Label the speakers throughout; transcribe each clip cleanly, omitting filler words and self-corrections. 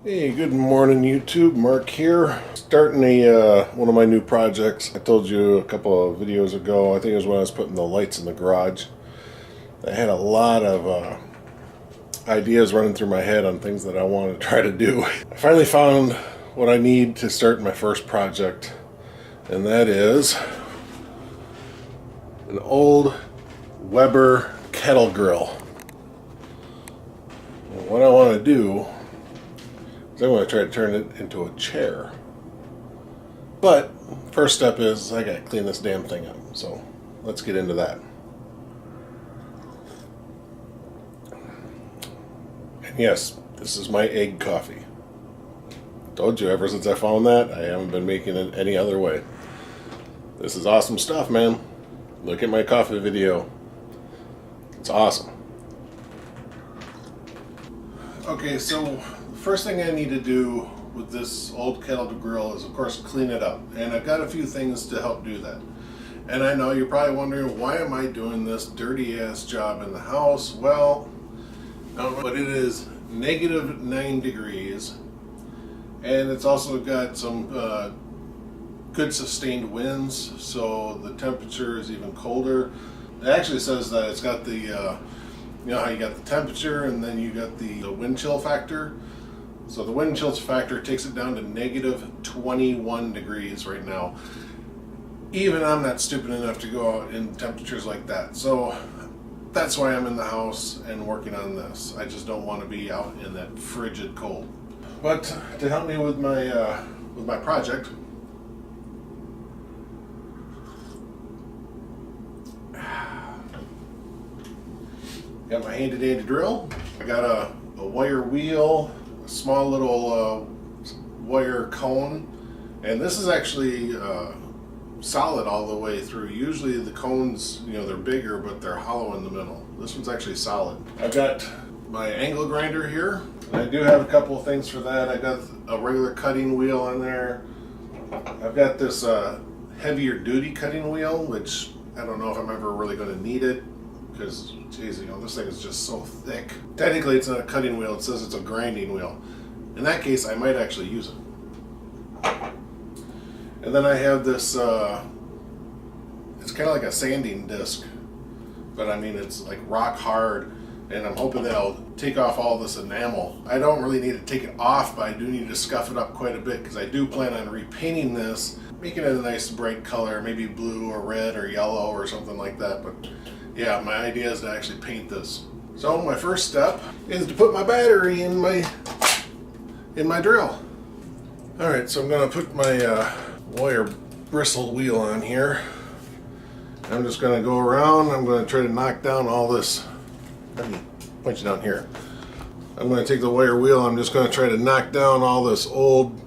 Speaker 1: Hey, good morning YouTube. Mark here. Starting one of my new projects. I told you a couple of videos ago, I think it was when I was putting the lights in the garage. I had a lot of ideas running through my head on things that I wanted to try to do. I finally found what I need to start my first project, and that is an old Weber kettle grill. And what I want to do, I want to try to turn it into a chair. But first step is I gotta clean this damn thing up. So let's get into that. And yes, this is my egg coffee. Told you, ever since I found that, I haven't been making it any other way. This is awesome stuff, man. Look at my coffee video. It's awesome. Okay, so first thing I need to do with this old kettle grill is, of course, clean it up. And I've got a few things to help do that. And I know you're probably wondering, why am I doing this dirty ass job in the house? Well, I don't know, but it is -9 degrees. And it's also got some good sustained winds, so the temperature is even colder. It actually says that it's got the you know how you got the temperature and then you got the wind chill factor. So the wind chill factor takes it down to -21 degrees right now. Even I'm not stupid enough to go out in temperatures like that. So that's why I'm in the house and working on this. I just don't want to be out in that frigid cold. But to help me with my project, got my handy dandy drill. I got a wire wheel, a small little wire cone, and this is actually solid all the way through. Usually the cones, you know, they're bigger, but they're hollow in the middle. This one's actually solid. I've got my angle grinder here. And I do have a couple of things for that. I got a regular cutting wheel on there. I've got this heavier duty cutting wheel, which I don't know if I'm ever really going to need it, because, geez, you know, this thing is just so thick. Technically, it's not a cutting wheel. It says it's a grinding wheel. In that case, I might actually use it. And then I have this, it's kind of like a sanding disc, but I mean, it's like rock hard, and I'm hoping that'll take off all this enamel. I don't really need to take it off, but I do need to scuff it up quite a bit, because I do plan on repainting this, making it a nice bright color, maybe blue or red or yellow or something like that. But yeah, my idea is to actually paint this. So my first step is to put my battery in my drill. All right, so I'm gonna put my wire bristle wheel on here. I'm just gonna go around. I'm gonna try to knock down all this. Let me punch it down here. I'm gonna take the wire wheel. I'm just gonna try to knock down all this old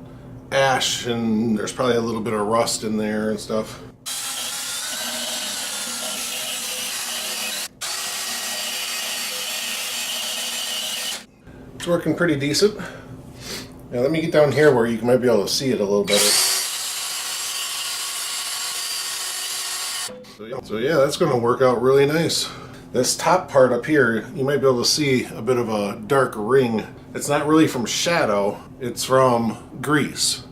Speaker 1: ash, and there's probably a little bit of rust in there and stuff. It's working pretty decent. Now let me get down here where you might be able to see it a little better. So yeah, that's going to work out really nice. This top part up here, you might be able to see a bit of a dark ring. It's not really from shadow, it's from grease.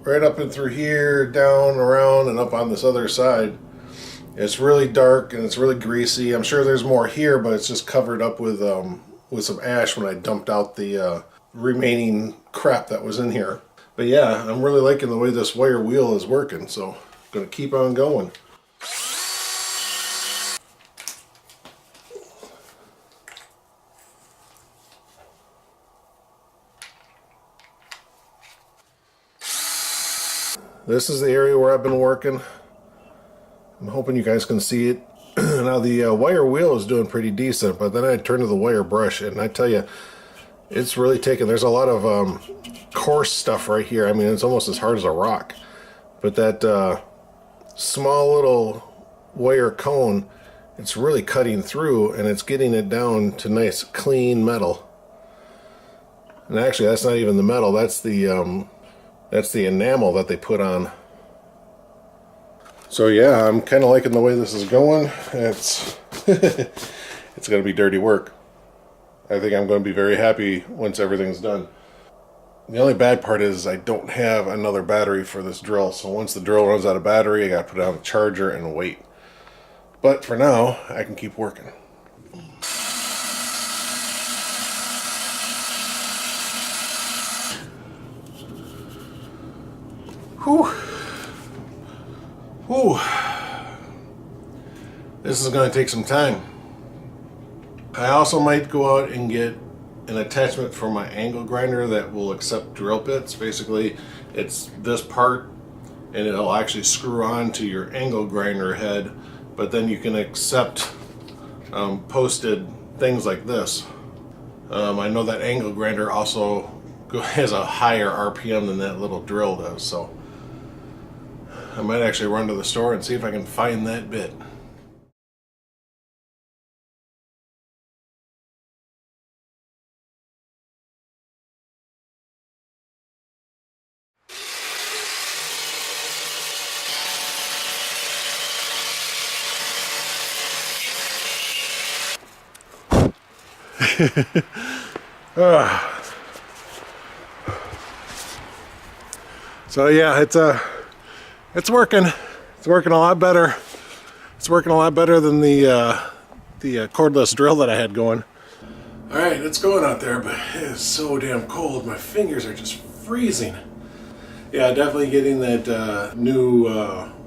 Speaker 1: Right up and through here, down, around, and up on this other side. It's really dark and it's really greasy. I'm sure there's more here, but it's just covered up with some ash when I dumped out the remaining crap that was in here. But yeah, I'm really liking the way this wire wheel is working, so I'm gonna keep on going. This is the area where I've been working. I'm hoping you guys can see it. Now the wire wheel is doing pretty decent, but then I turn to the wire brush, and I tell you, it's really taken. There's a lot of coarse stuff right here. I mean, it's almost as hard as a rock. But that small little wire cone, it's really cutting through, and it's getting it down to nice, clean metal. And actually, that's not even the metal. That's the enamel that they put on. So yeah, I'm kind of liking the way this is going. It's it's going to be dirty work. I think I'm going to be very happy once everything's done. The only bad part is I don't have another battery for this drill, so once the drill runs out of battery, I gotta put it on the charger and wait. But for now, I can keep working. Whew. Whew. This is going to take some time. I also might go out and get an attachment for my angle grinder that will accept drill bits. Basically, it's this part and it'll actually screw on to your angle grinder head, but then you can accept posted things like this. I know that angle grinder also has a higher RPM than that little drill does, so I might actually run to the store and see if I can find that bit. So yeah, it's working. It's working a lot better. It's working a lot better than the cordless drill that I had going. All right, it's going out there, but it is so damn cold. My fingers are just freezing. Yeah, definitely getting that new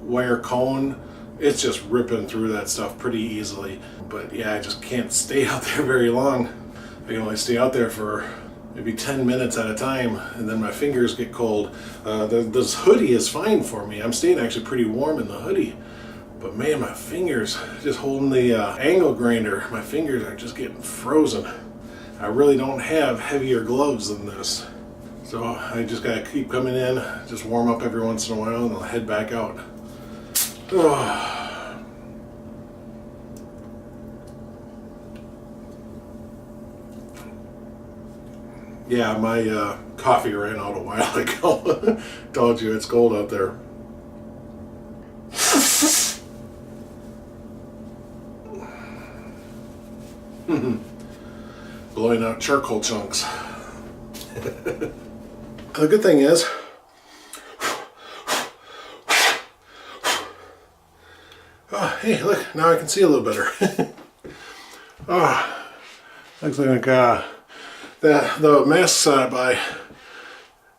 Speaker 1: wire cone. It's just ripping through that stuff pretty easily. But yeah, I just can't stay out there very long. I can only stay out there for maybe 10 minutes at a time, and then my fingers get cold. This hoodie is fine for me. I'm staying actually pretty warm in the hoodie. But man, my fingers, just holding the angle grinder, my fingers are just getting frozen. I really don't have heavier gloves than this. So I just gotta keep coming in, just warm up every once in a while, and I'll head back out. Yeah, my coffee ran out a while ago. Told you it's cold out there. Blowing out charcoal chunks. The good thing is, oh, hey, look, now I can see a little better. Oh, looks like the masks that I buy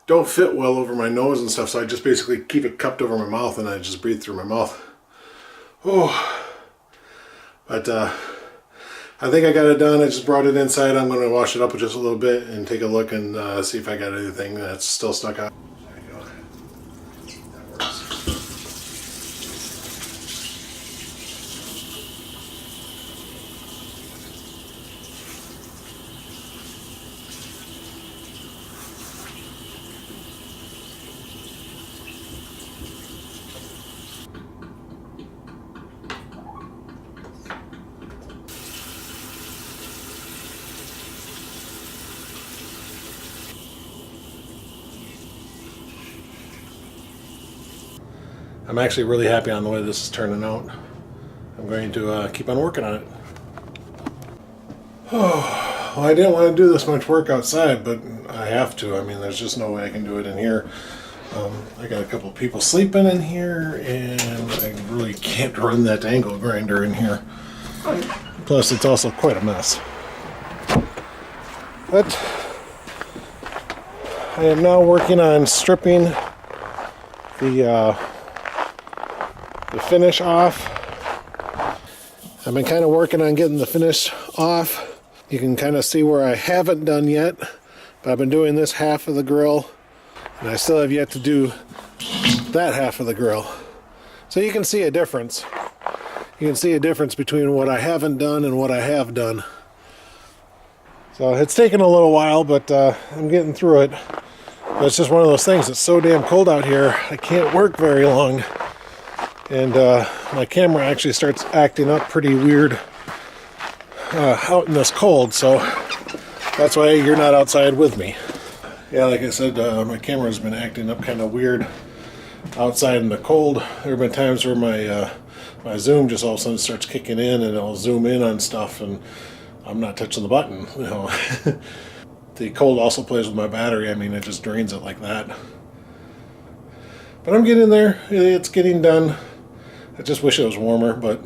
Speaker 1: don't fit well over my nose and stuff, so I just basically keep it cupped over my mouth and I just breathe through my mouth. Oh, but I think I got it done. I just brought it inside. I'm going to wash it up just a little bit and take a look and see if I got anything that's still stuck out. There you go. That works. I'm actually really happy on the way this is turning out. I'm going to keep on working on it. Oh, well, I didn't want to do this much work outside, but I have to. I mean, there's just no way I can do it in here. I got a couple people sleeping in here, and I really can't run that angle grinder in here. Plus, it's also quite a mess. But I am now working on stripping the finish off. I've been kind of working on getting the finish off. You can kind of see where I haven't done yet, but I've been doing this half of the grill, and I still have yet to do that half of the grill. So you can see a difference. You can see a difference between what I haven't done and what I have done. So it's taken a little while, but I'm getting through it. But it's just one of those things. It's so damn cold out here, I can't work very long. And my camera actually starts acting up pretty weird out in this cold, so that's why you're not outside with me. Yeah, like I said, my camera's been acting up kind of weird outside in the cold. There have been times where my zoom just all of a sudden starts kicking in and it'll zoom in on stuff and I'm not touching the button, you know. the cold also plays with my battery. I mean, it just drains it like that. But I'm getting there. It's getting done. I just wish it was warmer, but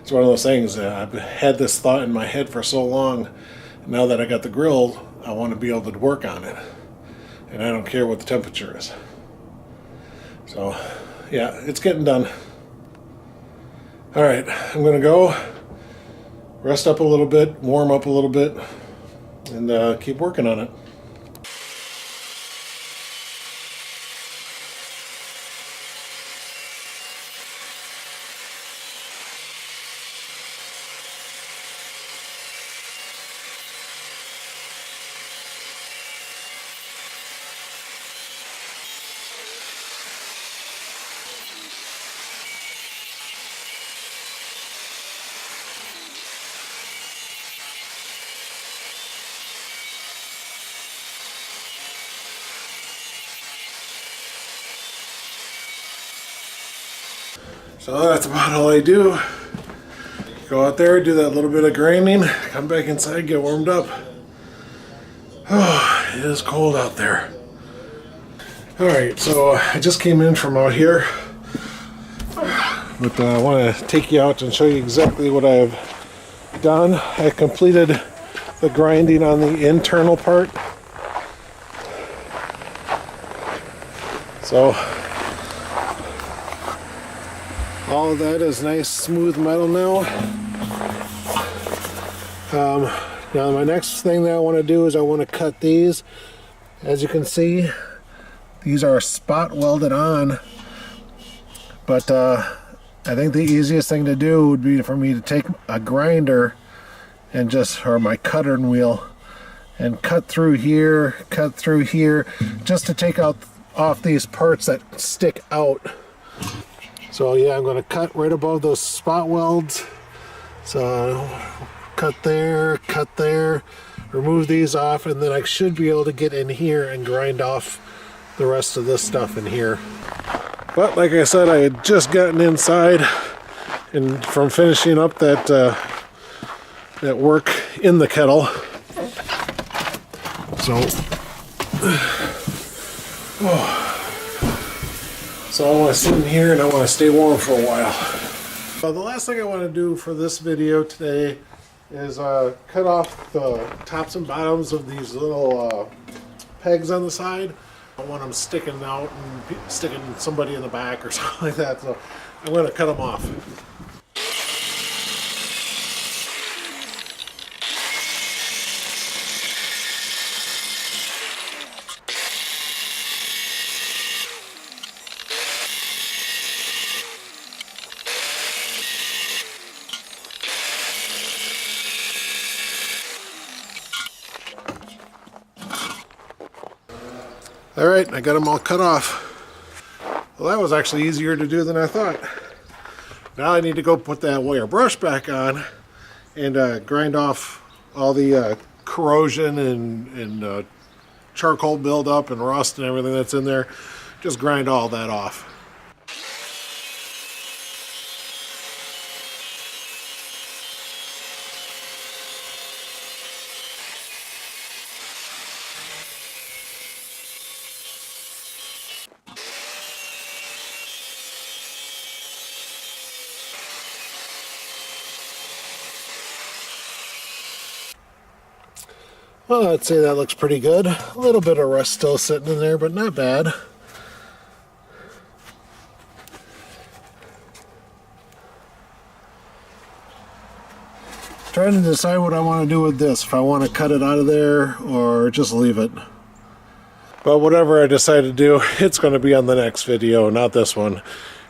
Speaker 1: it's one of those things. I've had this thought in my head for so long. Now that I got the grill, I want to be able to work on it. And I don't care what the temperature is. So, yeah, it's getting done. All right, I'm going to go rest up a little bit, warm up a little bit, and keep working on it. So that's about all I do. Go out there, do that little bit of grinding, come back inside, get warmed up. Oh, it is cold out there. Alright, so I just came in from out here. But I want to take you out and show you exactly what I've done. I completed the grinding on the internal part. So all of that is nice smooth metal now. Now my next thing that I want to do is I want to cut these. As you can see, these are spot welded on, but I think the easiest thing to do would be for me to take a grinder and or my cuttering wheel and cut through here, just to take off these parts that stick out. So yeah, I'm going to cut right above those spot welds. So cut there, remove these off, and then I should be able to get in here and grind off the rest of this stuff in here. But like I said, I had just gotten inside and from finishing up that work in the kettle. So I want to sit in here and I want to stay warm for a while. The last thing I want to do for this video today is cut off the tops and bottoms of these little pegs on the side. I don't want them sticking out and sticking somebody in the back or something like that, so I'm going to cut them off. Alright, I got them all cut off. Well, that was actually easier to do than I thought. Now I need to go put that wire brush back on and grind off all the corrosion and charcoal buildup and rust and everything that's in there. Just grind all that off. Well, I'd say that looks pretty good. A little bit of rust still sitting in there, but not bad. Trying to decide what I want to do with this, if I want to cut it out of there or just leave it. But whatever I decide to do, it's going to be on the next video, not this one.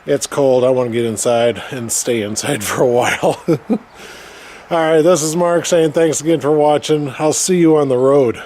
Speaker 1: It's cold. I want to get inside and stay inside for a while. Alright, this is Mark saying thanks again for watching. I'll see you on the road.